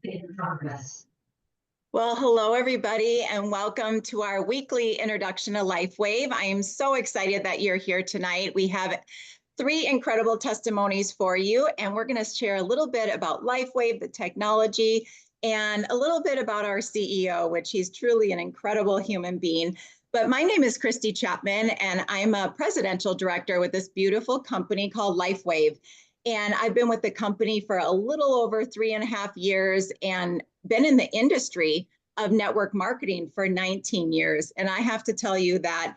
In progress. Well, hello, everybody, and welcome to our weekly introduction to LifeWave. I am so excited that you're here tonight. We have three incredible testimonies for you, and we're going to share a little bit about LifeWave, the technology, and a little bit about our CEO, which he's truly an incredible human being. But my name is Christy Chapman, and I'm a presidential director with this beautiful company called LifeWave. And I've been with the company for a little over 3.5 years and been in the industry of network marketing for 19 years. And I have to tell you that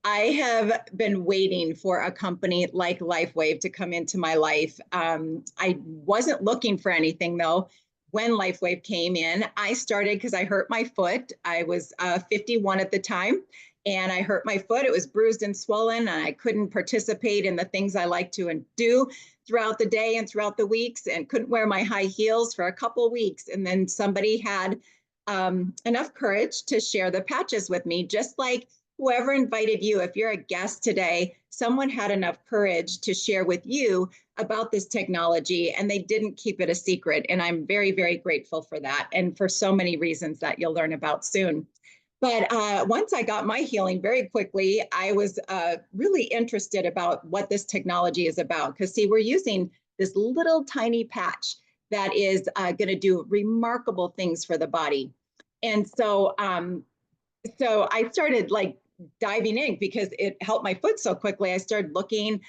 I have been waiting for a company like LifeWave to come into my life. I wasn't looking for anything, though. When LifeWave came in, I started because I hurt my foot. I was 51 at the time, and I hurt my foot. It was bruised and swollen, and I couldn't participate in the things I like to do throughout the day and throughout the weeks, and couldn't wear my high heels for a couple of weeks. And then somebody had enough courage to share the patches with me, just like whoever invited you. If you're a guest today, someone had enough courage to share with you about this technology, and they didn't keep it a secret. And I'm very, very grateful for that, and for so many reasons that you'll learn about soon. But once I got my healing very quickly, I was really interested about what this technology is about. Because see, we're using this little tiny patch that is going to do remarkable things for the body. And so I started like diving in because it helped my foot so quickly. I started looking,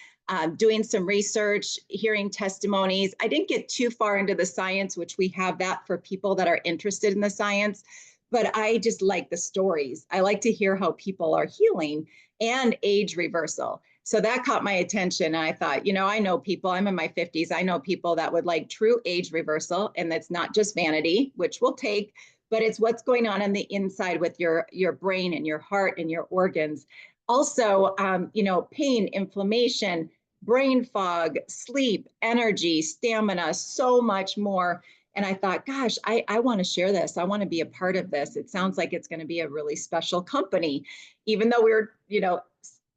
doing some research, hearing testimonies. I didn't get too far into the science, which we have that for people that are interested in the science. But I just like the stories. I like to hear how people are healing and age reversal. So that caught my attention. And I thought, I know people, I'm in my 50s. I know people that would like true age reversal. And that's not just vanity, which we'll take, but it's what's going on the inside with your brain and your heart and your organs. Also, pain, inflammation, brain fog, sleep, energy, stamina, so much more. And I thought, gosh, I want to share this. I want to be a part of this. It sounds like it's going to be a really special company. Even though we were,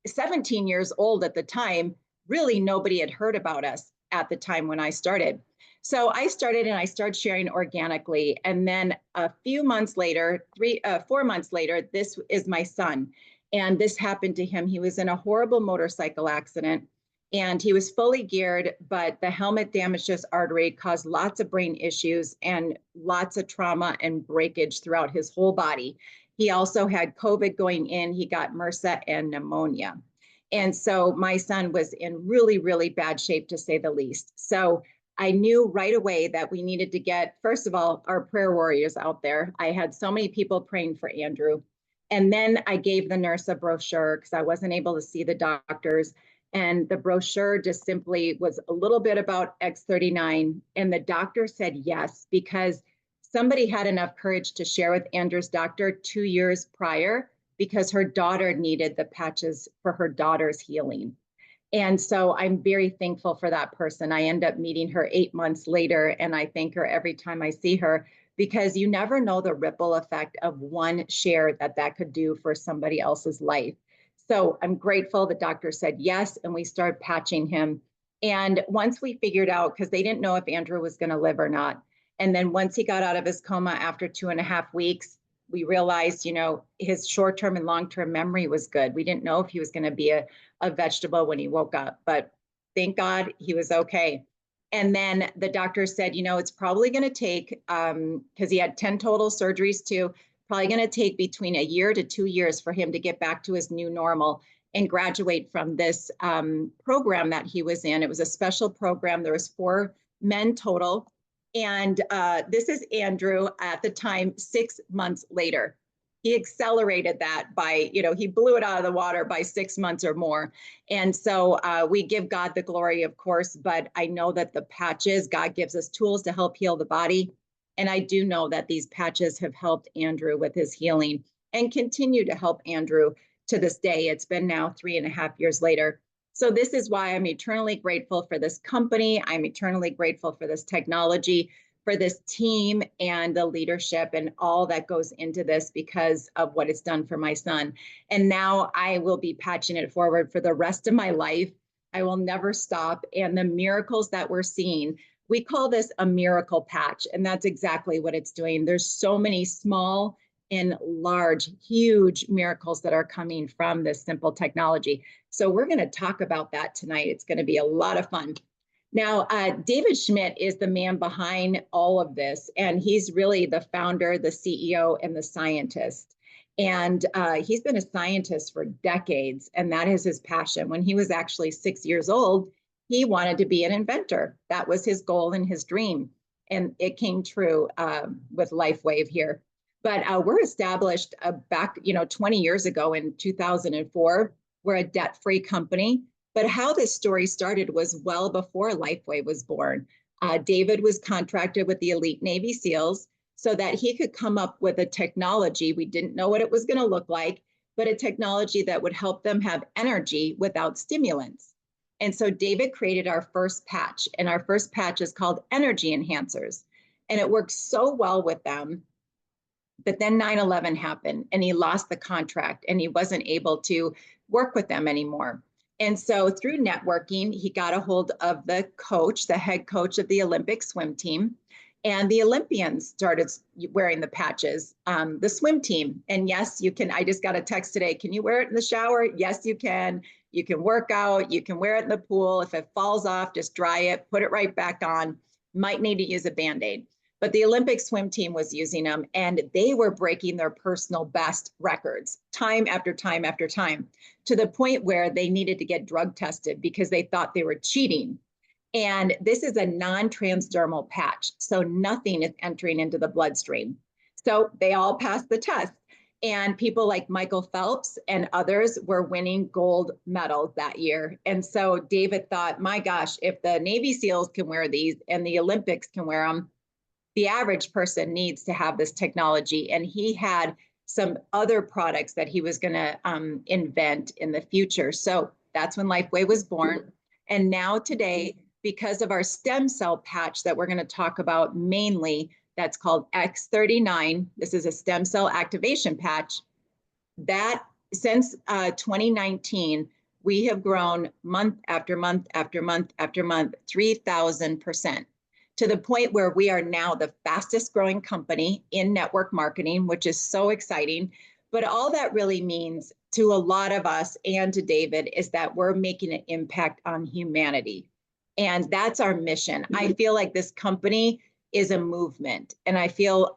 17 years old at the time, really nobody had heard about us at the time when I started. So I started sharing organically. And then a few months later, 4 months later, this is my son. And this happened to him. He was in a horrible motorcycle accident. And he was fully geared, but the helmet damaged his artery, caused lots of brain issues and lots of trauma and breakage throughout his whole body. He also had COVID going in. He got MRSA and pneumonia. And so my son was in really, really bad shape, to say the least. So I knew right away that we needed to get, first of all, our prayer warriors out there. I had so many people praying for Andrew. And then I gave the nurse a brochure because I wasn't able to see the doctors. And the brochure just simply was a little bit about X39. And the doctor said yes, because somebody had enough courage to share with Andrew's doctor 2 years prior, because her daughter needed the patches for her daughter's healing. And so I'm very thankful for that person. I end up meeting her 8 months later, and I thank her every time I see her, because you never know the ripple effect of one share that could do for somebody else's life. So I'm grateful the doctor said yes, and we started patching him. And once we figured out, because they didn't know if Andrew was going to live or not. And then once he got out of his coma after 2.5 weeks, we realized, his short-term and long-term memory was good. We didn't know if he was going to be a vegetable when he woke up, but thank God he was okay. And then the doctor said, it's probably going to take, because he had 10 total surgeries too, probably going to take between 1 year to 2 years for him to get back to his new normal and graduate from this program that he was in. It was a special program. There was 4 men total. And this is Andrew at the time, 6 months later. He accelerated that by, he blew it out of the water by 6 months or more. And so we give God the glory, of course, but I know that the patches, God gives us tools to help heal the body. And I do know that these patches have helped Andrew with his healing and continue to help Andrew to this day. It's been now 3.5 years later. So this is why I'm eternally grateful for this company. I'm eternally grateful for this technology, for this team and the leadership and all that goes into this because of what it's done for my son. And now I will be patching it forward for the rest of my life. I will never stop. And the miracles that we're seeing We call this a miracle patch, and that's exactly what it's doing. There's so many small and large, huge miracles that are coming from this simple technology. So we're going to talk about that tonight. It's going to be a lot of fun. Now, David Schmidt is the man behind all of this, and he's really the founder, the CEO, and the scientist. And he's been a scientist for decades, and that is his passion. When he was actually 6 years old, he wanted to be an inventor. That was his goal and his dream. And it came true with LifeWave here. But we're established back, 20 years ago in 2004. We're a debt-free company. But how this story started was well before LifeWave was born. David was contracted with the elite Navy SEALs so that he could come up with a technology. We didn't know what it was going to look like, but a technology that would help them have energy without stimulants. And so David created our first patch, and our first patch is called Energy Enhancers. And it worked so well with them. But then 9/11 happened, and he lost the contract, and he wasn't able to work with them anymore. And so through networking, he got a hold of the coach, the head coach of the Olympic swim team. And the Olympians started wearing the patches, the swim team. And yes, you can. I just got a text today. Can you wear it in the shower? Yes, you can. You can work out. You can wear it in the pool. If it falls off, just dry it, put it right back on. Might need to use a Band-Aid. But the Olympic swim team was using them, and they were breaking their personal best records time after time after time, to the point where they needed to get drug tested because they thought they were cheating. And this is a non-transdermal patch, so nothing is entering into the bloodstream. So they all passed the test. And people like Michael Phelps and others were winning gold medals that year. And so David thought, my gosh, if the Navy SEALs can wear these and the Olympics can wear them, the average person needs to have this technology. And he had some other products that he was going to invent in the future. So that's when LifeWave was born. And now today, because of our stem cell patch that we're going to talk about mainly, that's called X39. This is a stem cell activation patch. That since 2019, we have grown month after month after month after month, 3,000%. To the point where we are now the fastest growing company in network marketing, which is so exciting. But all that really means to a lot of us and to David is that we're making an impact on humanity. And that's our mission. I feel like this company is a movement. And I feel,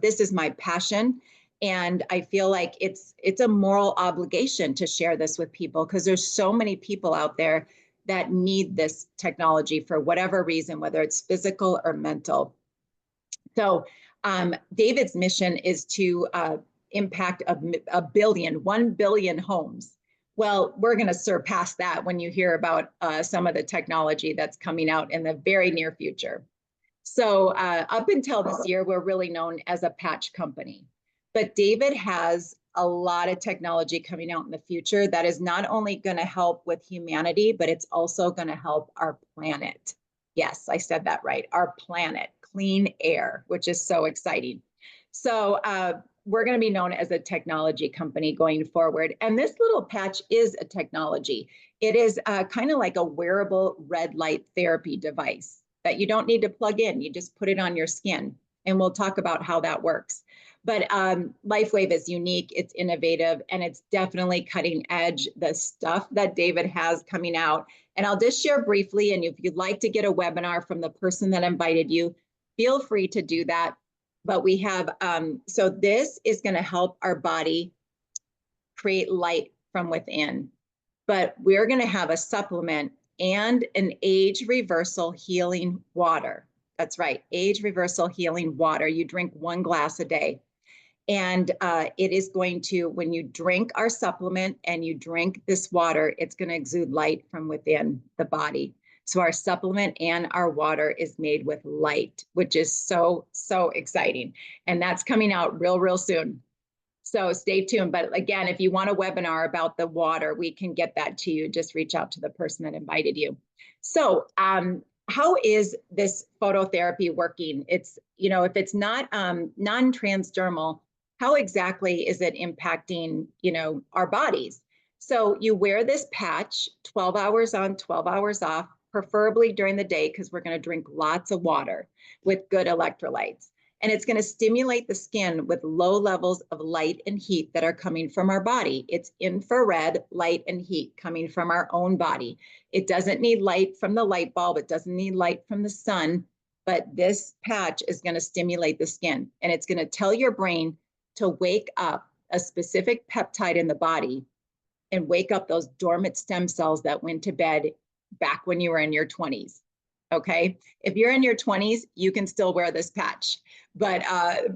this is my passion. And I feel like it's a moral obligation to share this with people, because there's so many people out there that need this technology for whatever reason, whether it's physical or mental. So David's mission is to impact a billion, 1 billion homes. Well, we're going to surpass that when you hear about some of the technology that's coming out in the very near future. So up until this year, we're really known as a patch company. But David has a lot of technology coming out in the future that is not only going to help with humanity, but it's also going to help our planet. Yes, I said that right. Our planet, clean air, which is so exciting. So we're going to be known as a technology company going forward. And this little patch is a technology. It is kind of like a wearable red light therapy device that you don't need to plug in. You just put it on your skin. And we'll talk about how that works. But LifeWave is unique, it's innovative, and it's definitely cutting edge, the stuff that David has coming out. And I'll just share briefly, and if you'd like to get a webinar from the person that invited you, feel free to do that. But we have, so this is going to help our body create light from within. But we're going to have a supplement and an age reversal healing water. That's right, age reversal healing water. You drink 1 glass a day. And it is going to, when you drink our supplement and you drink this water, it's going to exude light from within the body. So our supplement and our water is made with light, which is so, so exciting. And that's coming out real, real soon. So stay tuned. But again, if you want a webinar about the water, we can get that to you. Just reach out to the person that invited you. So how is this phototherapy working? It's, if it's not non-transdermal, how exactly is it impacting, our bodies? So you wear this patch, 12 hours on, 12 hours off, preferably during the day, because we're going to drink lots of water with good electrolytes. And it's going to stimulate the skin with low levels of light and heat that are coming from our body. It's infrared light and heat coming from our own body. It doesn't need light from the light bulb. It doesn't need light from the sun. But this patch is going to stimulate the skin, and it's going to tell your brain to wake up a specific peptide in the body and wake up those dormant stem cells that went to bed back when you were in your 20s. Okay. If you're in your 20s, you can still wear this patch, but,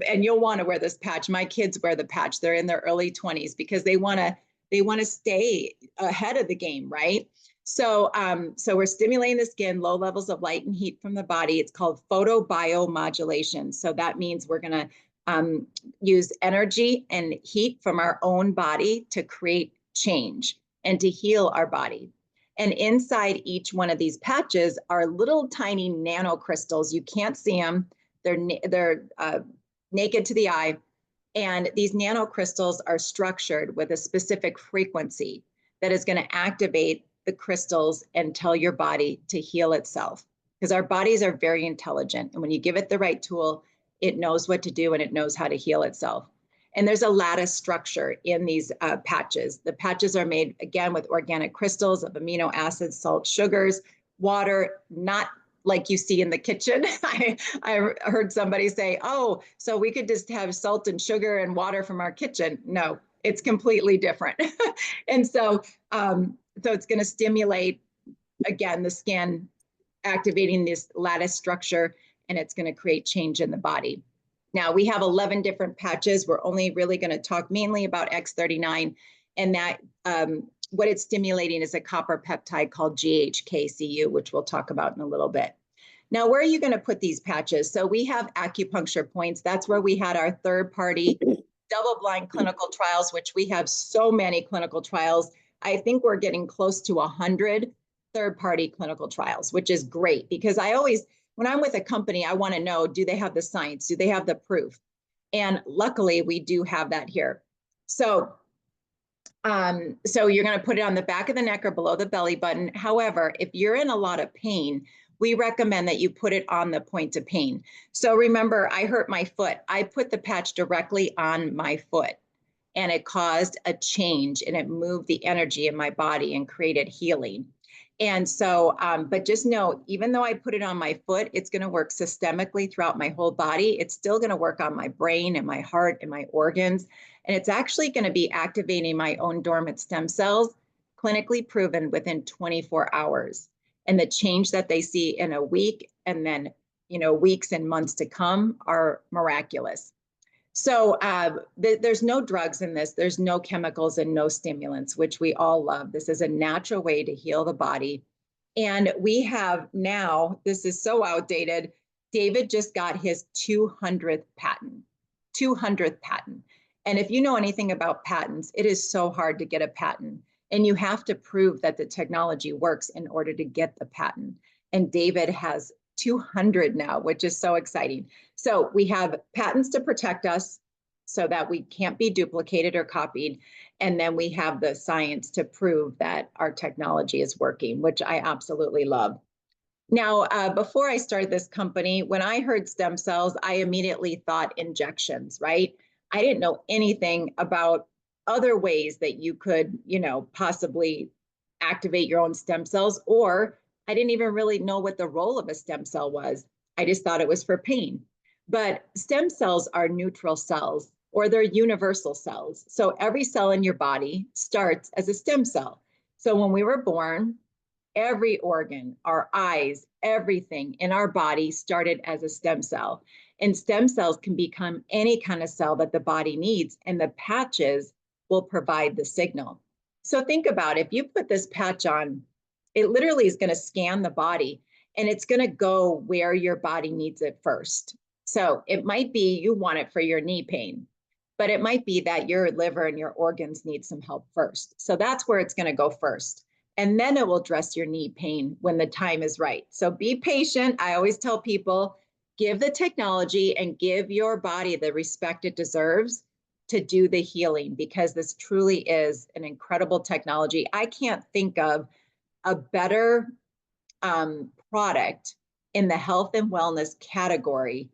and you'll want to wear this patch. My kids wear the patch. They're in their early 20s because they want to stay ahead of the game. Right. So, so we're stimulating the skin, low levels of light and heat from the body. It's called photobiomodulation. So that means we're going to use energy and heat from our own body to create change and to heal our body. And inside each one of these patches are little tiny nanocrystals. You can't see them. They're naked to the eye. And these nanocrystals are structured with a specific frequency that is going to activate the crystals and tell your body to heal itself. Because our bodies are very intelligent. And when you give it the right tool, it knows what to do and it knows how to heal itself. And there's a lattice structure in these patches. The patches are made, again, with organic crystals of amino acids, salt, sugars, water, not like you see in the kitchen. I heard somebody say, oh, so we could just have salt and sugar and water from our kitchen. No, it's completely different. And so it's going to stimulate, again, the skin, activating this lattice structure, and it's going to create change in the body. Now, we have 11 different patches. We're only really going to talk mainly about X39, and that what it's stimulating is a copper peptide called GHKCU, which we'll talk about in a little bit. Now, where are you going to put these patches? So we have acupuncture points. That's where we had our third-party double-blind clinical trials, which we have so many clinical trials. I think we're getting close to 100 third-party clinical trials, which is great, because when I'm with a company, I want to know, do they have the science? Do they have the proof? And luckily, we do have that here. So you're going to put it on the back of the neck or below the belly button. However, if you're in a lot of pain, we recommend that you put it on the point of pain. So remember, I hurt my foot. I put the patch directly on my foot, and it caused a change, and it moved the energy in my body and created healing. And so, but just know, even though I put it on my foot, it's going to work systemically throughout my whole body. It's still going to work on my brain and my heart and my organs. And it's actually going to be activating my own dormant stem cells, clinically proven within 24 hours. And the change that they see in a week and then, weeks and months to come are miraculous. So there's no drugs in this. There's no chemicals and no stimulants, which we all love. This is a natural way to heal the body. And we have now, this is so outdated, David just got his 200th patent. And if you know anything about patents, it is so hard to get a patent. And you have to prove that the technology works in order to get the patent. And David has 200 now, which is so exciting. So we have patents to protect us so that we can't be duplicated or copied. And then we have the science to prove that our technology is working, which I absolutely love. Now, before I started this company, when I heard stem cells, I immediately thought injections, right? I didn't know anything about other ways that you could, possibly activate your own stem cells, or I didn't even really know what the role of a stem cell was. I just thought it was for pain. But stem cells are neutral cells, or they're universal cells. So every cell in your body starts as a stem cell. So when we were born, every organ, our eyes, everything in our body started as a stem cell. And stem cells can become any kind of cell that the body needs, and the patches will provide the signal. So think about it. If you put this patch on, it literally is going to scan the body, and it's going to go where your body needs it first. So it might be you want it for your knee pain, but it might be that your liver and your organs need some help first. So that's where it's going to go first. And then it will address your knee pain when the time is right. So be patient. I always tell people, give the technology and give your body the respect it deserves to do the healing, because this truly is an incredible technology. I can't think of a better product in the health and wellness category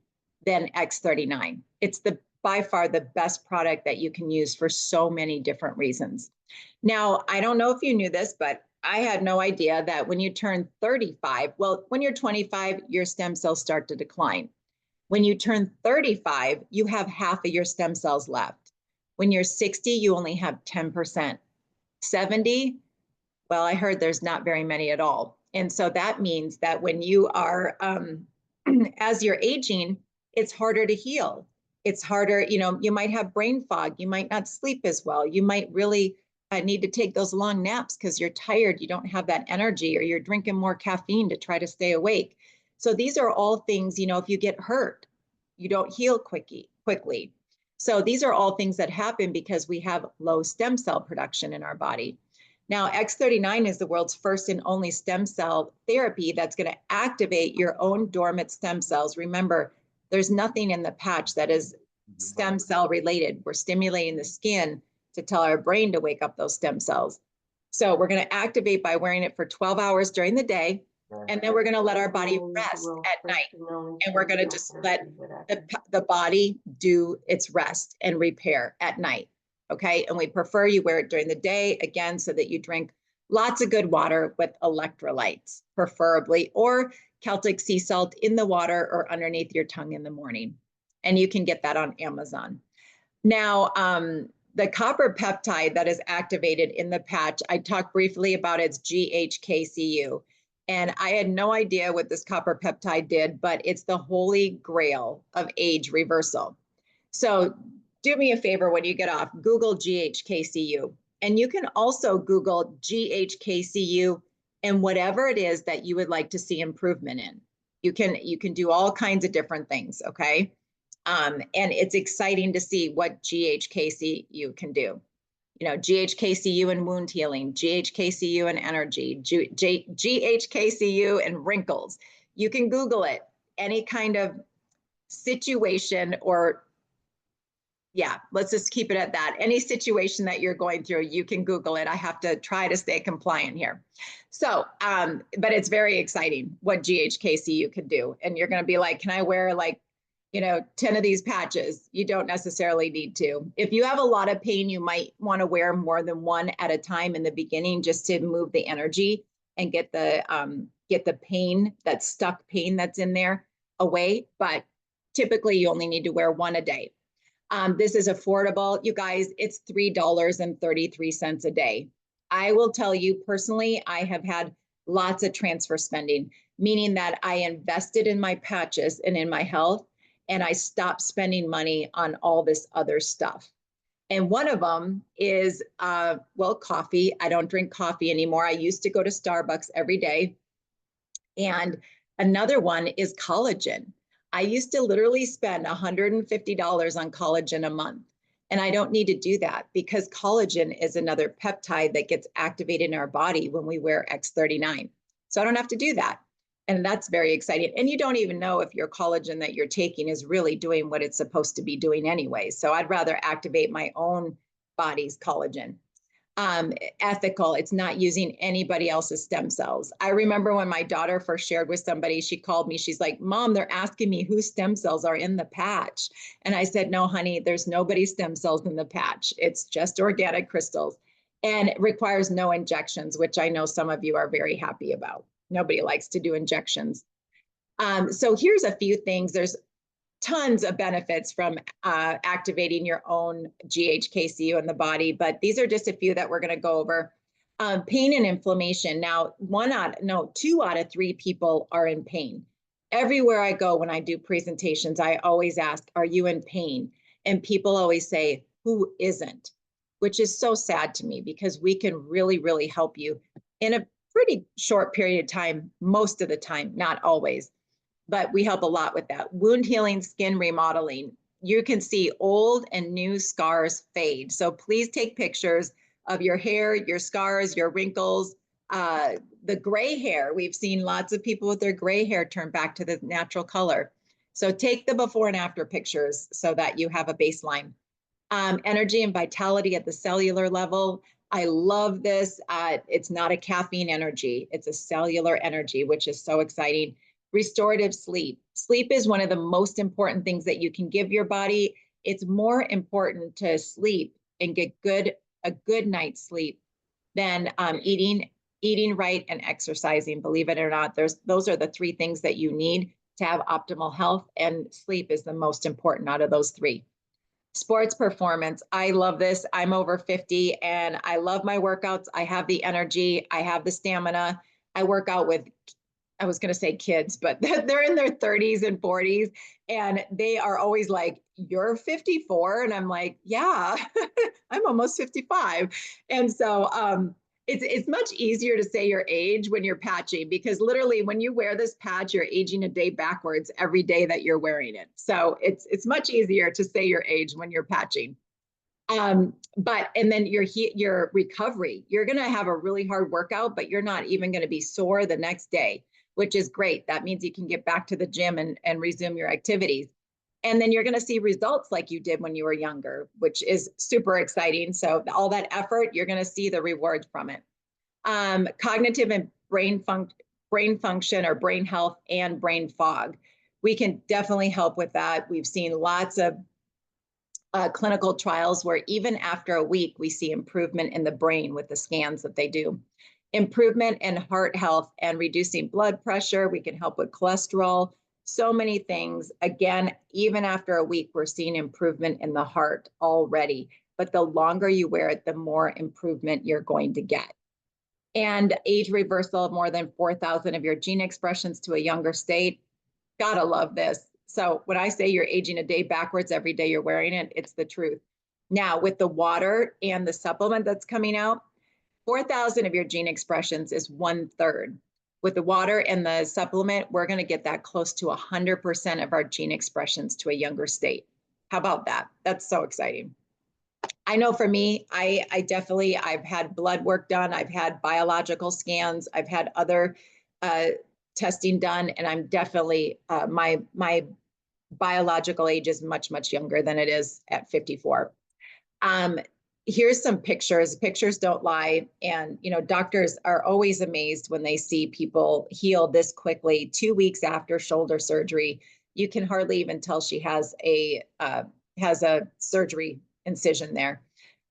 than X39. It's by far the best product that you can use for so many different reasons. Now, I don't know if you knew this, but I had no idea that when you turn 35, well, when you're 25, your stem cells start to decline. When you turn 35, you have half of your stem cells left. When you're 60, you only have 10%. 70, well, I heard there's not very many at all. And so that means that when you are, as you're aging, it's harder to heal. It's harder, you might have brain fog. You might not sleep as well. You might really need to take those long naps because you're tired. You don't have that energy, or you're drinking more caffeine to try to stay awake. So these are all things, if you get hurt, you don't heal quickly. So these are all things that happen because we have low stem cell production in our body. Now, X39 is the world's first and only stem cell therapy that's going to activate your own dormant stem cells. Remember, there's nothing in the patch that is stem cell related. We're stimulating the skin to tell our brain to wake up those stem cells. So we're going to activate by wearing it for 12 hours during the day, and then we're going to let our body rest at night. And we're going to just let the body do its rest and repair at night. Okay, and we prefer you wear it during the day, again, so that you drink lots of good water with electrolytes, preferably, or Celtic sea salt in the water or underneath your tongue in the morning. And you can get that on Amazon. Now, the copper peptide that is activated in the patch, I talked briefly about its GHKCU. And I had no idea what this copper peptide did, but it's the holy grail of age reversal. So do me a favor when you get off, Google GHKCU. And you can also Google GHKCU and whatever it is that you would like to see improvement in. You can do all kinds of different things, okay? And it's exciting to see what GHKCU can do. GHKCU and wound healing, GHKCU and energy, GHKCU and wrinkles. You can Google it. Any kind of situation, or let's just keep it at that. Any situation that you're going through, you can Google it. I have to try to stay compliant here. So, but it's very exciting what GHKCU could do. And you're going to be like, can I wear 10 of these patches? You don't necessarily need to. If you have a lot of pain, you might want to wear more than one at a time in the beginning, just to move the energy and get the pain, that stuck pain that's in there, away. But typically you only need to wear one a day. This is affordable. You guys, it's $3.33 a day. I will tell you personally, I have had lots of transfer spending, meaning that I invested in my patches and in my health, and I stopped spending money on all this other stuff. And one of them is, coffee. I don't drink coffee anymore. I used to go to Starbucks every day. And another one is collagen. I used to literally spend $150 on collagen a month. And I don't need to do that because collagen is another peptide that gets activated in our body when we wear X39. So I don't have to do that. And that's very exciting. And you don't even know if your collagen that you're taking is really doing what it's supposed to be doing anyway. So I'd rather activate my own body's collagen. Ethical, it's not using anybody else's stem cells. I remember when my daughter first shared with somebody, she called me, she's like, Mom, they're asking me whose stem cells are in the patch. And I said, no, honey, there's nobody's stem cells in the patch. It's just organic crystals. And it requires no injections, which I know some of you are very happy about. Nobody likes to do injections. So here's a few things. There's tons of benefits from activating your own GHKCU in the body, but these are just a few that we're going to go over. Pain and inflammation. Now, 2 out of 3 people are in pain. Everywhere I go when I do presentations, I always ask, are you in pain? And people always say, who isn't? Which is so sad to me because we can really, really help you in a pretty short period of time, most of the time, not always. But we help a lot with that. Wound healing, skin remodeling. You can see old and new scars fade. So please take pictures of your hair, your scars, your wrinkles, the gray hair. We've seen lots of people with their gray hair turn back to the natural color. So take the before and after pictures so that you have a baseline. Energy and vitality at the cellular level. I love this. It's not a caffeine energy. It's a cellular energy, which is so exciting. Restorative sleep. Sleep is one of the most important things that you can give your body. It's more important to sleep and get a good night's sleep than eating right and exercising. Believe it or not, those are the three things that you need to have optimal health, and sleep is the most important out of those three. Sports performance. I love this. I'm over 50 and I love my workouts. I have the energy. I have the stamina. I work out with, I was going to say kids, but they're in their 30s and 40s. And they are always like, you're 54. And I'm like, yeah, I'm almost 55. And so it's much easier to say your age when you're patching, because literally when you wear this patch, you're aging a day backwards every day that you're wearing it. So it's much easier to say your age when you're patching. And then your recovery, you're going to have a really hard workout, but you're not even going to be sore the next day, which is great. That means you can get back to the gym and resume your activities. And then you're going to see results like you did when you were younger, which is super exciting. So all that effort, you're going to see the rewards from it. Cognitive and brain function or brain health and brain fog. We can definitely help with that. We've seen lots of clinical trials where even after a week, we see improvement in the brain with the scans that they do. Improvement in heart health and reducing blood pressure. We can help with cholesterol. So many things. Again, even after a week, we're seeing improvement in the heart already. But the longer you wear it, the more improvement you're going to get. And age reversal of more than 4,000 of your gene expressions to a younger state. Gotta love this. So when I say you're aging a day backwards every day you're wearing it, it's the truth. Now, with the water and the supplement that's coming out, 4,000 of your gene expressions is 1/3. With the water and the supplement, we're going to get that close to 100% of our gene expressions to a younger state. How about that? That's so exciting. I know for me, I've had blood work done. I've had biological scans. I've had other testing done, and I'm definitely, my biological age is much, much younger than it is at 54. Here's some pictures. Pictures don't lie. And, doctors are always amazed when they see people heal this quickly. 2 weeks after shoulder surgery, you can hardly even tell she has a surgery incision there.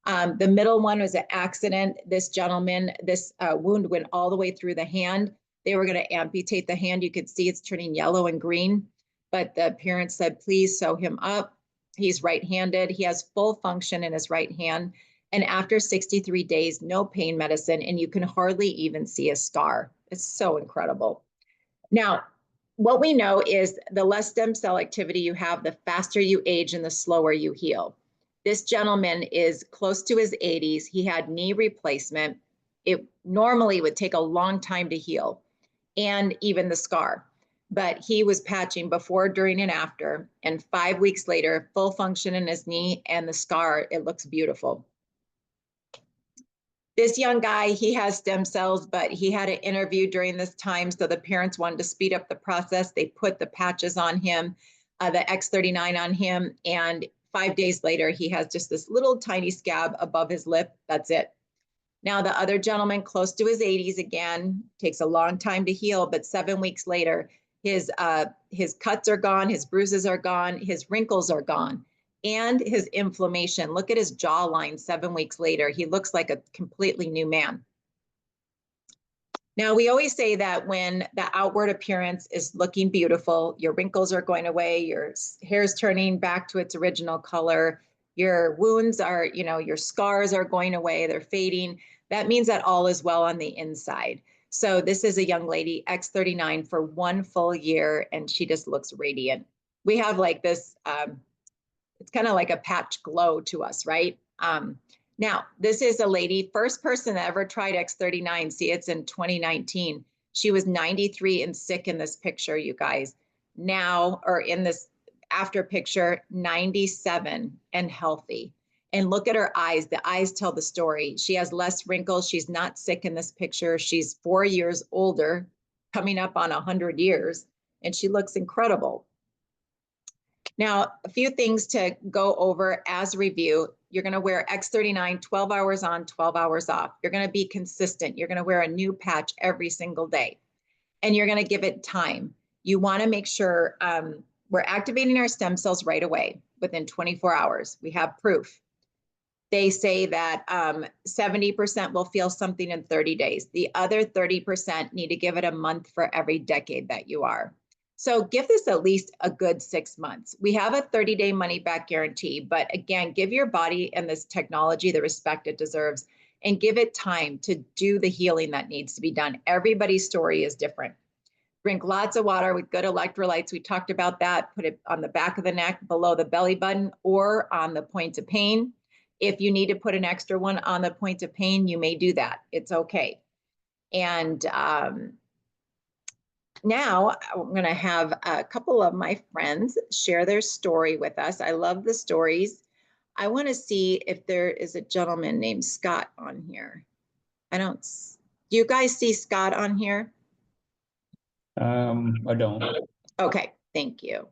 The middle one was an accident. This gentleman, this wound went all the way through the hand. They were going to amputate the hand. You could see it's turning yellow and green, but the parents said, please sew him up. He's right-handed. He has full function in his right hand. And after 63 days, no pain medicine, and you can hardly even see a scar. It's so incredible. Now, what we know is the less stem cell activity you have, the faster you age and the slower you heal. This gentleman is close to his 80s. He had knee replacement. It normally would take a long time to heal, and even the scar. But he was patching before, during, and after. And 5 weeks later, full function in his knee, and the scar, it looks beautiful. This young guy, he has stem cells, but he had an interview during this time. So the parents wanted to speed up the process. They put the patches on him, the X39 on him. And 5 days later, he has just this little tiny scab above his lip. That's it. Now, the other gentleman, close to his 80s again, takes a long time to heal, but 7 weeks later, his cuts are gone, his bruises are gone, his wrinkles are gone, and his inflammation. Look at his jawline 7 weeks later. He looks like a completely new man. Now, we always say that when the outward appearance is looking beautiful, your wrinkles are going away, your hair's turning back to its original color, your wounds are, your scars are going away, they're fading. That means that all is well on the inside. So this is a young lady, X39, for 1 full year, and she just looks radiant. We have like this, it's kind of like a patch glow to us, right? Now, this is a lady, first person that ever tried X39. See, it's in 2019. She was 93 and sick in this picture, you guys. Now, or in this after picture, 97 and healthy. And look at her eyes. The eyes tell the story. She has less wrinkles. She's not sick in this picture. She's 4 years older, coming up on 100 years, and she looks incredible. Now, a few things to go over as review. You're going to wear X39 12 hours on, 12 hours off. You're going to be consistent. You're going to wear a new patch every single day, and you're going to give it time. You want to make sure we're activating our stem cells right away within 24 hours. We have proof. They say that 70% will feel something in 30 days. The other 30% need to give it a month for every decade that you are. So give this at least a good 6 months. We have a 30-day money-back guarantee, but again, give your body and this technology the respect it deserves and give it time to do the healing that needs to be done. Everybody's story is different. Drink lots of water with good electrolytes. We talked about that. Put it on the back of the neck, below the belly button, or on the point of pain. If you need to put an extra one on the point of pain, you may do that. It's okay. And now I'm going to have a couple of my friends share their story with us. I love the stories. I want to see if there is a gentleman named Scott on here. Do you guys see Scott on here? I don't. Okay, thank you.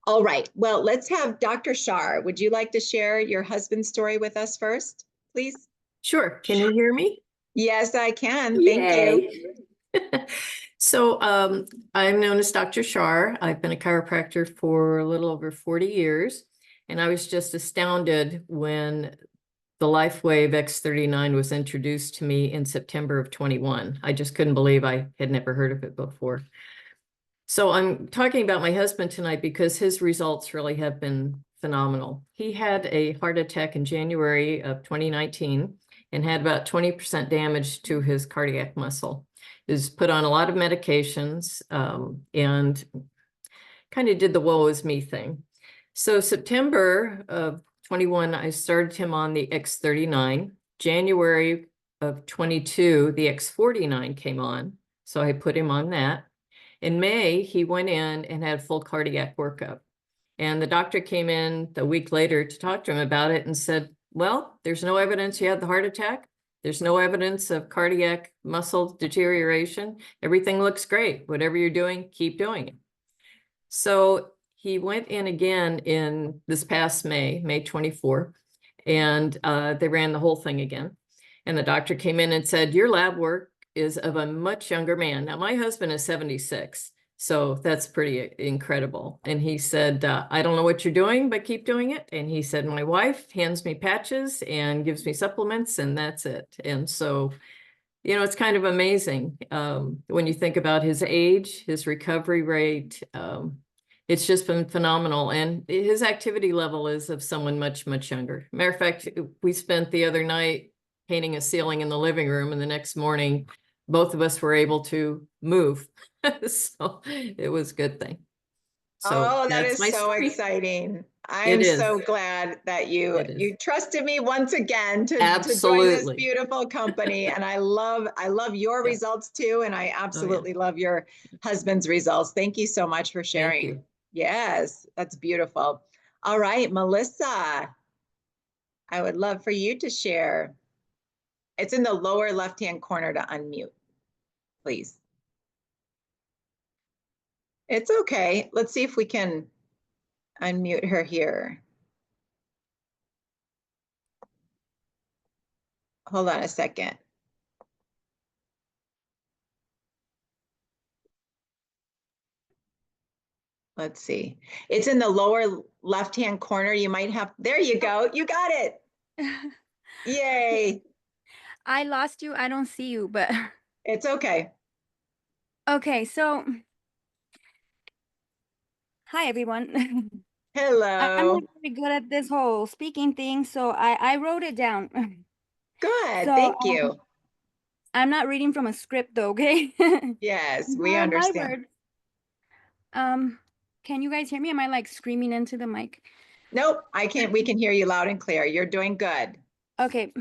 All right, well, let's have Dr. Shar. Would you like to share your husband's story with us first, please? Sure. Can you hear me? Yes, I can. Thank you. So I'm known as Dr. Shar. I've been a chiropractor for a little over 40 years, and I was just astounded when the LifeWave X39 was introduced to me in September of 21. I just couldn't believe I had never heard of it before. So I'm talking about my husband tonight because his results really have been phenomenal. He had a heart attack in January of 2019 and had about 20% damage to his cardiac muscle. He was put on a lot of medications and kind of did the woe is me thing. So September of 21, I started him on the X39. January of 22, the X49 came on. So I put him on that. In May, he went in and had full cardiac workup. And the doctor came in a week later to talk to him about it and said, well, there's no evidence you had the heart attack. There's no evidence of cardiac muscle deterioration. Everything looks great. Whatever you're doing, keep doing it. So he went in again in this past May 24, and they ran the whole thing again. And the doctor came in and said, your lab work is of a much younger man. Now, my husband is 76, so that's pretty incredible. And he said, I don't know what you're doing, but keep doing it. And he said, my wife hands me patches and gives me supplements, and that's it. And so, you know, it's kind of amazing when you think about his age, his recovery rate. It's just been phenomenal. And his activity level is of someone much, much younger. Matter of fact, we spent the other night painting a ceiling in the living room, and the next morning, both of us were able to move. So it was a good thing. So that is so exciting. I'm so glad that you trusted me once again to join this beautiful company. And I love your results too. And I absolutely love your husband's results. Thank you so much for sharing. Thank you. Yes, that's beautiful. All right, Melissa, I would love for you to share. It's in the lower left-hand corner to unmute, please. It's okay. Let's see if we can unmute her here. Hold on a second. Let's see. It's in the lower left-hand corner. You might have, there you go. You got it. Yay. I lost you. I don't see you, but it's okay. Okay, so hi everyone. Hello. I'm not very good at this whole speaking thing, so I wrote it down. Good, so, thank you. I'm not reading from a script though, okay? Yes, we understand. Can you guys hear me? Am I like screaming into the mic? Nope, I can't. We can hear you loud and clear. You're doing good. Okay.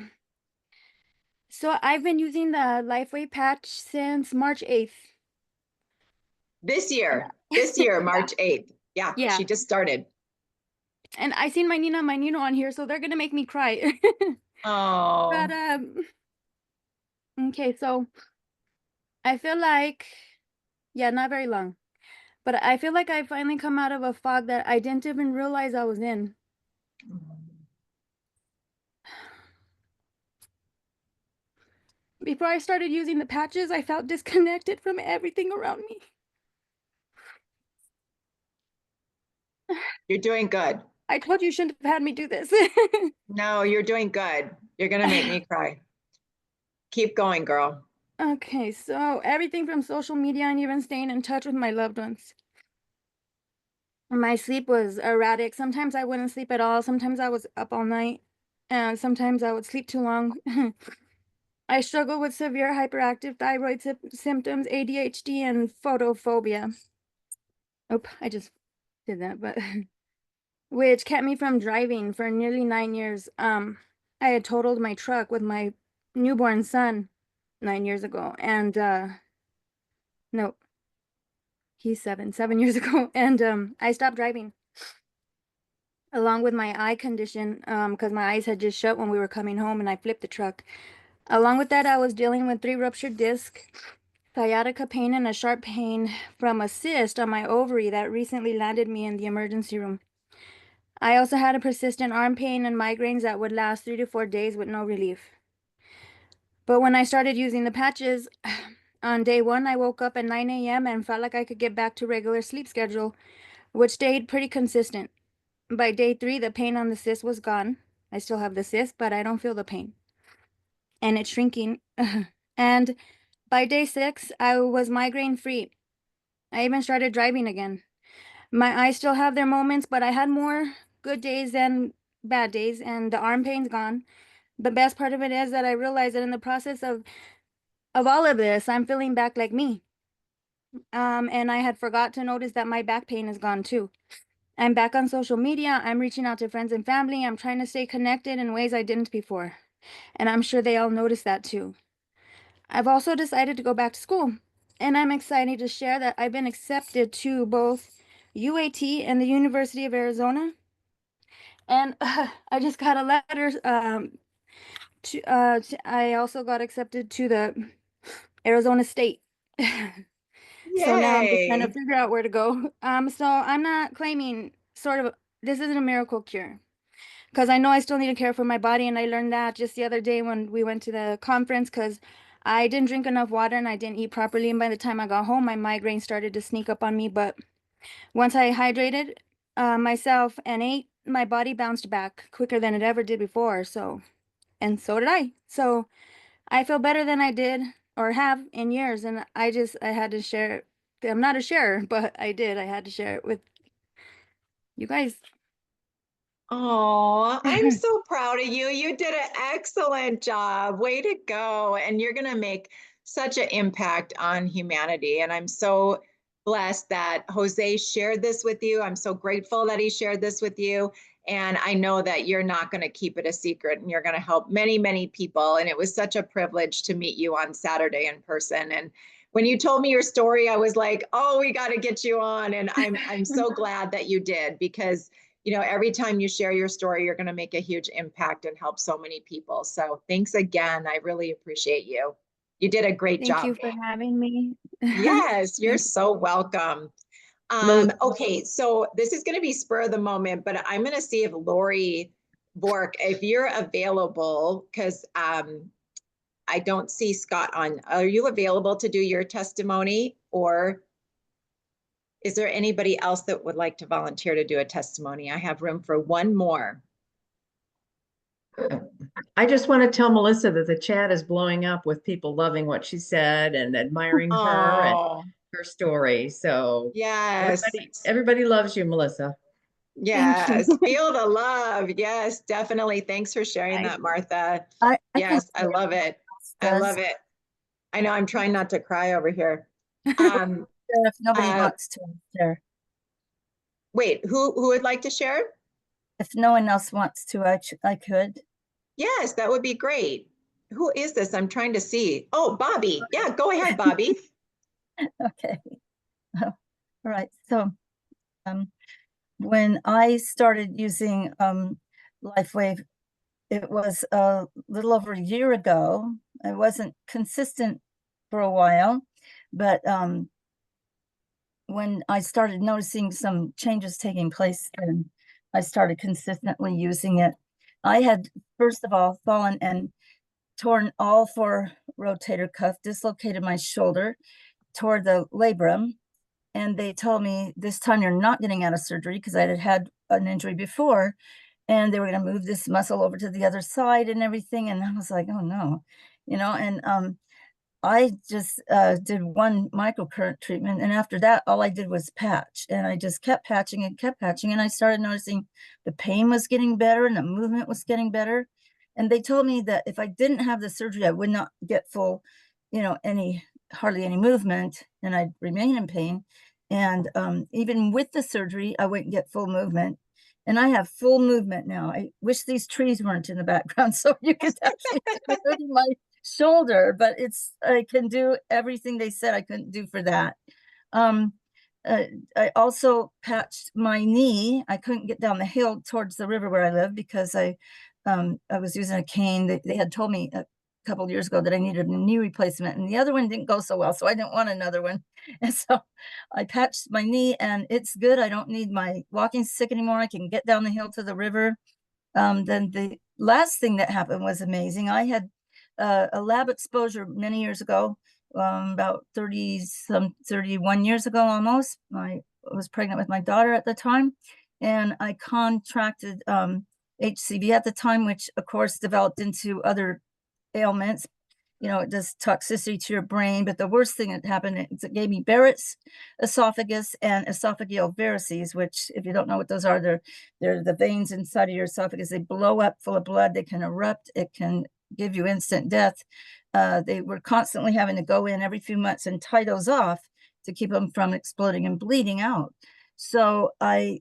So I've been using the LifeWave patch since March 8th. This year, March 8th. Yeah, she just started. And I seen my Nino on here, so they're gonna make me cry. Oh. But okay, so I feel like, not very long. But I feel like I finally come out of a fog that I didn't even realize I was in. Before I started using the patches, I felt disconnected from everything around me. You're doing good. I told you shouldn't have had me do this. No, you're doing good. You're going to make me cry. Keep going, girl. Okay, so everything from social media and even staying in touch with my loved ones. My sleep was erratic. Sometimes I wouldn't sleep at all. Sometimes I was up all night, and sometimes I would sleep too long. I struggle with severe hyperactive thyroid symptoms, ADHD, and photophobia. Oh, I just did that, but which kept me from driving for nearly 9 years. I had totaled my truck with my newborn son 9 years ago, and no, he's 7 years ago, and I stopped driving along with my eye condition, because my eyes had just shut when we were coming home, and I flipped the truck. Along with that, I was dealing with 3 ruptured discs, sciatica pain, and a sharp pain from a cyst on my ovary that recently landed me in the emergency room. I also had a persistent arm pain and migraines that would last 3 to 4 days with no relief. But when I started using the patches, on day 1, I woke up at 9 a.m. and felt like I could get back to regular sleep schedule, which stayed pretty consistent. By day 3, the pain on the cyst was gone. I still have the cyst, but I don't feel the pain. And it's shrinking. And by day 6, I was migraine free. I even started driving again. My eyes still have their moments, but I had more good days than bad days, and the arm pain's gone. The best part of it is that I realized that in the process of all of this, I'm feeling back like me. And I had forgot to notice that my back pain is gone too. I'm back on social media. I'm reaching out to friends and family. I'm trying to stay connected in ways I didn't before. And I'm sure they all noticed that too. I've also decided to go back to school. And I'm excited to share that I've been accepted to both UAT and the University of Arizona. And I just got a letter. I also got accepted to the Arizona State. So now I'm just trying to Yay. figure out where to go. So I'm not claiming this isn't a miracle cure, because I know I still need to care for my body, and I learned that just the other day when we went to the conference, because I didn't drink enough water and I didn't eat properly, and by the time I got home, my migraine started to sneak up on me. But once I hydrated myself and ate, my body bounced back quicker than it ever did before. And so did I. So I feel better than I did or have in years, and I had to share it. I'm not a sharer, but I did. I had to share it with you guys. Oh, I'm so proud of you. You did an excellent job. Way to go. And you're going to make such an impact on humanity. And I'm so blessed that Jose shared this with you. I'm so grateful that he shared this with you. And I know that you're not going to keep it a secret, and you're going to help many, many people. And it was such a privilege to meet you on Saturday in person. And when you told me your story, I was like, oh, we got to get you on. And I'm so glad that you did, because every time you share your story, you're going to make a huge impact and help so many people. So thanks again. I really appreciate you. You did a great Thank you job. for having me. Yes, you're Thank so welcome. Melissa, Okay, so this is going to be spur of the moment, but I'm going to see if Lori Bork, if you're available, because I don't see Scott on. Are you available to do your testimony, or is there anybody else that would like to volunteer to do a testimony? I have room for one more. I just want to tell Melissa that the chat is blowing up with people loving what she said and admiring her and Oh, her story. So yes. everybody loves you, Melissa. Thank you. Yes. Feel the love. Yes, definitely. Thanks for sharing that, Martha. I can Yes, I share love it. I does love it. I know I'm trying not to cry over here. Um, if nobody uh, wants to share. wait, who would like to share? If no one else wants to, I could. Yes, that would be great. Who is this? I'm trying to see. Oh, Bobby. Yeah, go ahead, Bobby. Okay. All right. So when I started using LifeWave, it was a little over a year ago. I wasn't consistent for a while, but when I started noticing some changes taking place, and I started consistently using it. I had, first of all, fallen and torn all four rotator cuff, dislocated my shoulder, tore the labrum, and they told me this time you're not getting out of surgery because I had had an injury before, and they were going to move this muscle over to the other side and everything. And I was like, oh no, and I just did one microcurrent treatment, and after that, all I did was patch, and I just kept patching and kept patching, and I started noticing the pain was getting better and the movement was getting better. And they told me that if I didn't have the surgery, I would not get full, hardly any movement, and I'd remain in pain. And even with the surgery, I wouldn't get full movement. And I have full movement now. I wish these trees weren't in the background so you could actually see my shoulder, but I can do everything they said I couldn't do for that. I also patched my knee. I couldn't get down the hill towards the river where I live because I was using a cane. They had told me a couple of years ago that I needed a knee replacement, and the other one didn't go so well, so I didn't want another one. And so I patched my knee, and it's good. I don't need my walking stick anymore. I can get down the hill to the river. Then the last thing that happened was amazing. I had a lab exposure many years ago, about 31 years ago almost. I was pregnant with my daughter at the time, and I contracted HCV at the time, which of course developed into other ailments. It does toxicity to your brain, but the worst thing that happened is it gave me Barrett's esophagus and esophageal varices, which, if you don't know what those are, they're the veins inside of your esophagus. They blow up full of blood. They can erupt. It can give you instant death. They were constantly having to go in every few months and tie those off to keep them from exploding and bleeding out. So I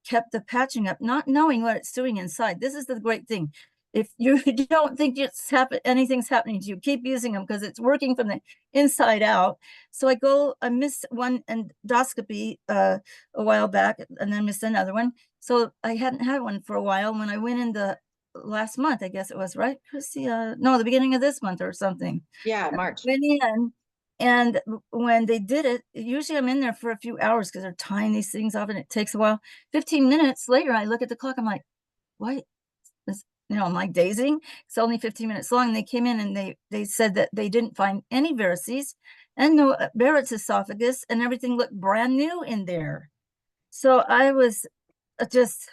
kept the patching up, not knowing what it's doing inside. This is the great thing. If you don't think anything's happening to you, keep using them because it's working from the inside out. So I missed one endoscopy a while back, and then missed another one. So I hadn't had one for a while. When I went in the last month, I guess it was, right, Chrissy? No, the beginning of this month or something. Yeah, March. Went in, and when they did it, usually I'm in there for a few hours because they're tying these things off, and it takes a while. 15 minutes later, I look at the clock. I'm like, what? I'm like dazing. It's only 15 minutes long. And they came in and they said that they didn't find any varices and no Barrett's esophagus, and everything looked brand new in there. So I was just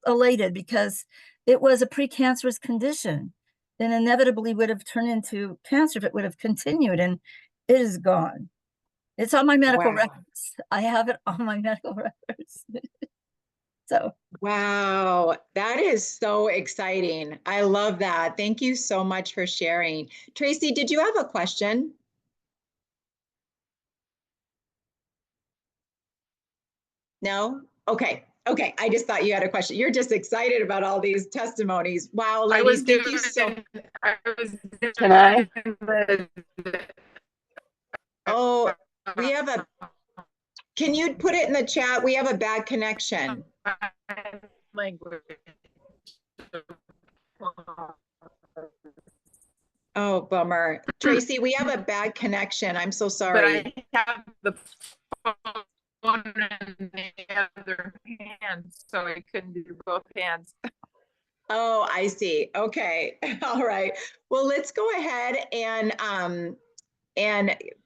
elated because it was a precancerous condition and inevitably would have turned into cancer if it would have continued, and it is gone. It's on my medical records. I have it on my medical records. So wow, that is so exciting. I love that. Thank you so much for sharing. Tracy, did you have a question? No? Okay. Okay. I just thought you had a question. You're just excited about all these testimonies. Wow, ladies, thank you so much. Can I? Oh, we have can you put it in the chat? We have a bad connection. Oh, bummer. Tracy, we have a bad connection. I'm so sorry. But I have the phone in the other hand, so I couldn't do both hands. Oh, I see. Okay. All right. Well, let's go ahead and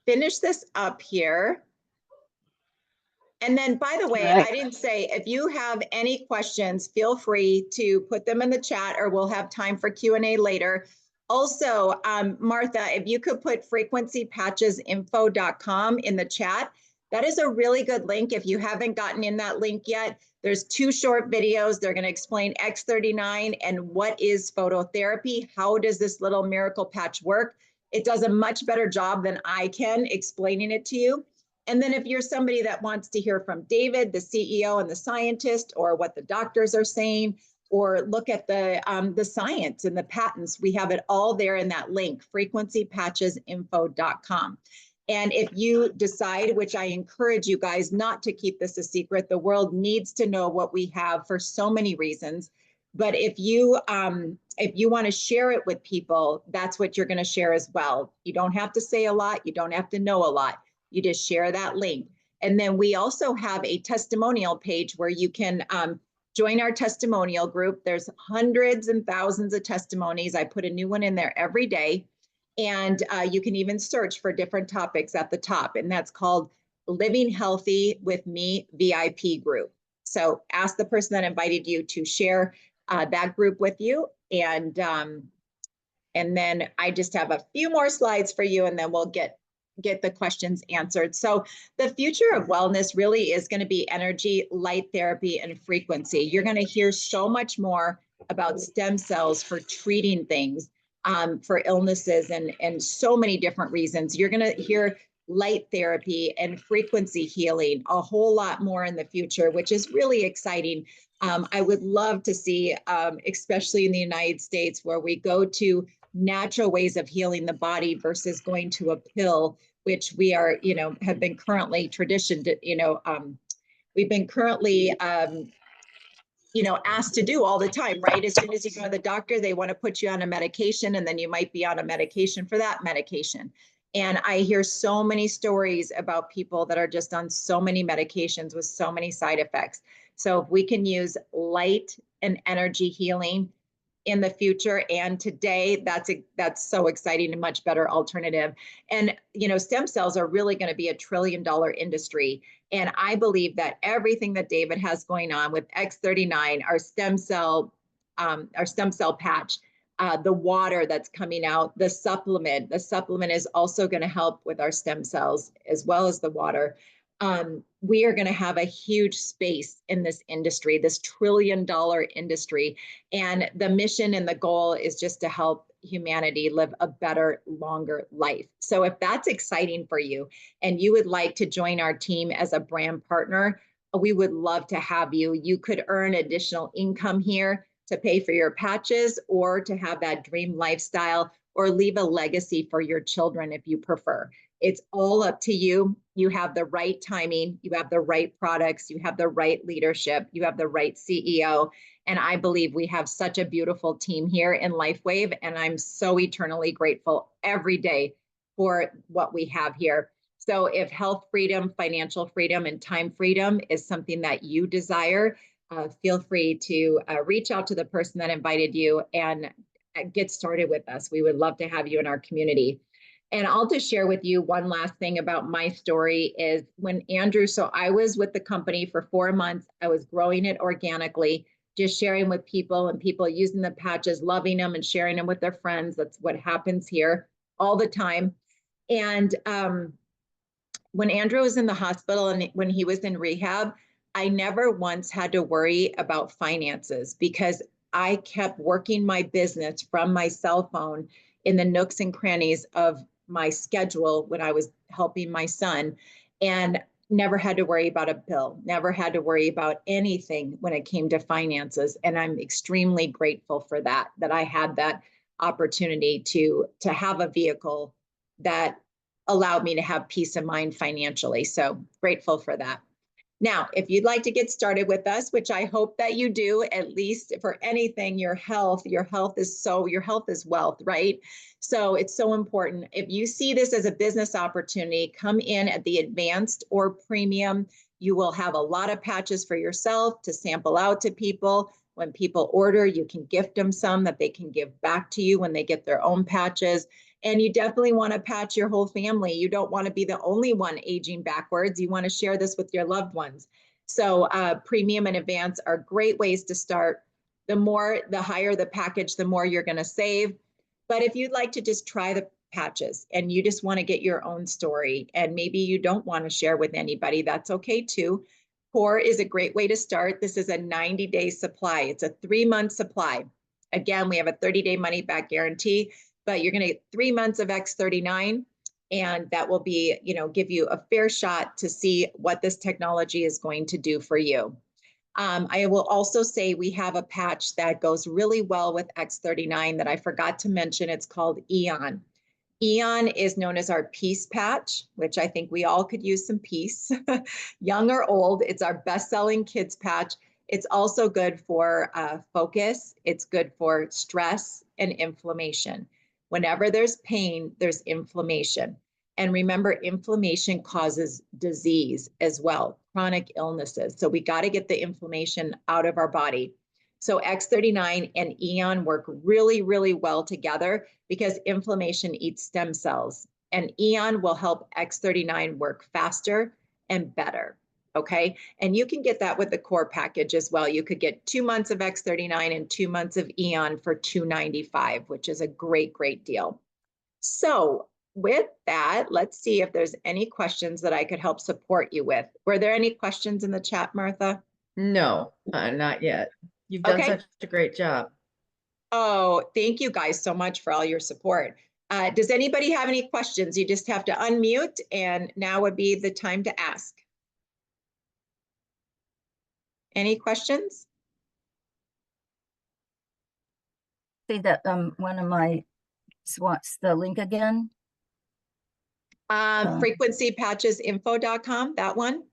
finish this up here. And then, by the way, I didn't say, if you have any questions, feel free to put them in the chat, or we'll have time for Q&A later. Also, Martha, if you could put frequencypatchesinfo.com in the chat, that is a really good link. If you haven't gotten in that link yet, there's 2 short videos. They're going to explain X39 and what is phototherapy. How does this little miracle patch work? It does a much better job than I can explaining it to you. And then if you're somebody that wants to hear from David, the CEO and the scientist, or what the doctors are saying, or look at the science and the patents, we have it all there in that link, frequencypatchesinfo.com. And if you decide, which I encourage you guys not to keep this a secret, the world needs to know what we have for so many reasons. But if you want to share it with people, that's what you're going to share as well. You don't have to say a lot. You don't have to know a lot. You just share that link. And then we also have a testimonial page where you can join our testimonial group. There's hundreds and thousands of testimonies. I put a new one in there every day. And you can even search for different topics at the top. And that's called Living Healthy with Me VIP group. So ask the person that invited you to share that group with you. And then I just have a few more slides for you, and then we'll get the questions answered. So the future of wellness really is going to be energy, light therapy, and frequency. You're going to hear so much more about stem cells for treating things, for illnesses and so many different reasons. You're going to hear light therapy and frequency healing a whole lot more in the future, which is really exciting. I would love to see, especially in the United States, where we go to natural ways of healing the body versus going to a pill, which we are, have been currently traditioned, we've been currently, asked to do all the time, right? As soon as you go to the doctor, they want to put you on a medication, and then you might be on a medication for that medication. And I hear so many stories about people that are just on so many medications with so many side effects. So if we can use light and energy healing in the future and today, that's so exciting and much better alternative. And stem cells are really going to be $1 trillion industry. And I believe that everything that David has going on with X39, our stem cell patch, the water that's coming out, the supplement is also going to help with our stem cells as well as the water. We are going to have a huge space in this industry, this $1 trillion industry. And the mission and the goal is just to help humanity live a better, longer life. So if that's exciting for you and you would like to join our team as a brand partner, we would love to have you. You could earn additional income here to pay for your patches or to have that dream lifestyle or leave a legacy for your children if you prefer. It's all up to you. You have the right timing, you have the right products, you have the right leadership, you have the right CEO. And I believe we have such a beautiful team here in LifeWave, and I'm so eternally grateful every day for what we have here. So if health freedom, financial freedom, and time freedom is something that you desire, feel free to reach out to the person that invited you and get started with us. We would love to have you in our community. And I'll just share with you one last thing about my story is when Andrew, so I was with the company for 4 months. I was growing it organically, just sharing with people and people using the patches, loving them and sharing them with their friends. That's what happens here all the time. And when Andrew was in the hospital and when he was in rehab, I never once had to worry about finances because I kept working my business from my cell phone in the nooks and crannies of my schedule when I was helping my son, and never had to worry about a bill, never had to worry about anything when it came to finances. And I'm extremely grateful for that I had that opportunity to have a vehicle that allowed me to have peace of mind financially. So grateful for that. Now, if you'd like to get started with us, which I hope that you do, at least for anything, your health is wealth, right? So it's so important. If you see this as a business opportunity, come in at the advanced or premium. You will have a lot of patches for yourself to sample out to people. When people order, you can gift them some that they can give back to you when they get their own patches. And you definitely want to patch your whole family. You don't want to be the only one aging backwards. You want to share this with your loved ones. So premium and advanced are great ways to start. The higher the package, the more you're going to save. But if you'd like to just try the patches and you just want to get your own story and maybe you don't want to share with anybody, that's okay too. Core is a great way to start. This is a 90-day supply. It's a 3-month supply. Again, we have a 30-day money back guarantee. But you're going to get 3 months of X39, and that will be, give you a fair shot to see what this technology is going to do for you. I will also say we have a patch that goes really well with X39 that I forgot to mention. It's called Eon. Eon is known as our peace patch, which I think we all could use some peace, young or old. It's our best-selling kids patch. It's also good for focus. It's good for stress and inflammation. Whenever there's pain, there's inflammation. And remember, inflammation causes disease as well, chronic illnesses. So we got to get the inflammation out of our body. So X39 and Eon work really, really well together because inflammation eats stem cells. And Eon will help X39 work faster and better. Okay. And you can get that with the core package as well. You could get 2 months of X39 and 2 months of Eon for $295, which is a great, great deal. So with that, let's see if there's any questions that I could help support you with. Were there any questions in the chat, Martha? No, not yet. You've done Okay. such a great job. Oh, thank you guys so much for all your support. Does anybody have any questions? You just have to unmute, and now would be the time to ask. Any questions? Say that one of my wants the link again. Frequencypatchesinfo.com, that one?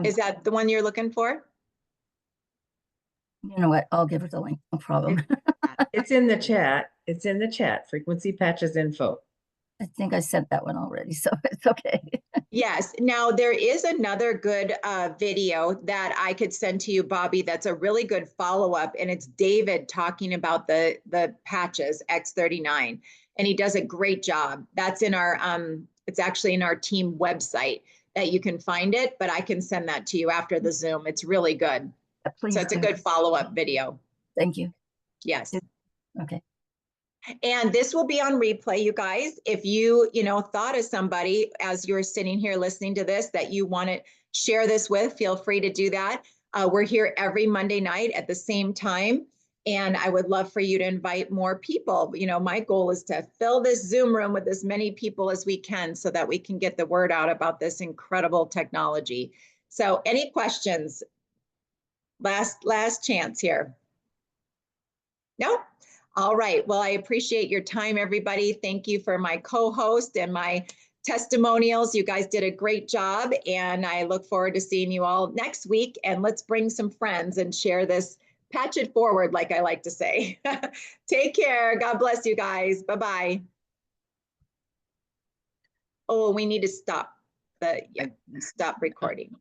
Is that the one you're looking for? You know what? I'll give her the link. No problem. It's in the chat. It's in the chat. Frequency Patches Info. I think I sent that one already, so it's okay. Yes. Now there is another good video that I could send to you, Bobby. That's a really good follow-up, and it's David talking about the patches X39, and he does a great job. That's in our it's actually in our team website that you can find it, but I can send that to you after the Zoom. It's really good. Please So it's a do. good follow-up video. Thank you. Yes. Okay. And this will be on replay, you guys. If you thought of somebody as you're sitting here listening to this that you want to share this with, feel free to do that. We're here every Monday night at the same time. And I would love for you to invite more people. My goal is to fill this Zoom room with as many people as we can so that we can get the word out about this incredible technology. So any questions? Last chance here. No? All right. Well, I appreciate your time, everybody. Thank you for my co-host and my testimonials. You guys did a great job, and I look forward to seeing you all next week. And let's bring some friends and share this, patch it forward, like I like to say. Take care. God bless you guys. Bye-bye. Oh, we need to stop stop recording.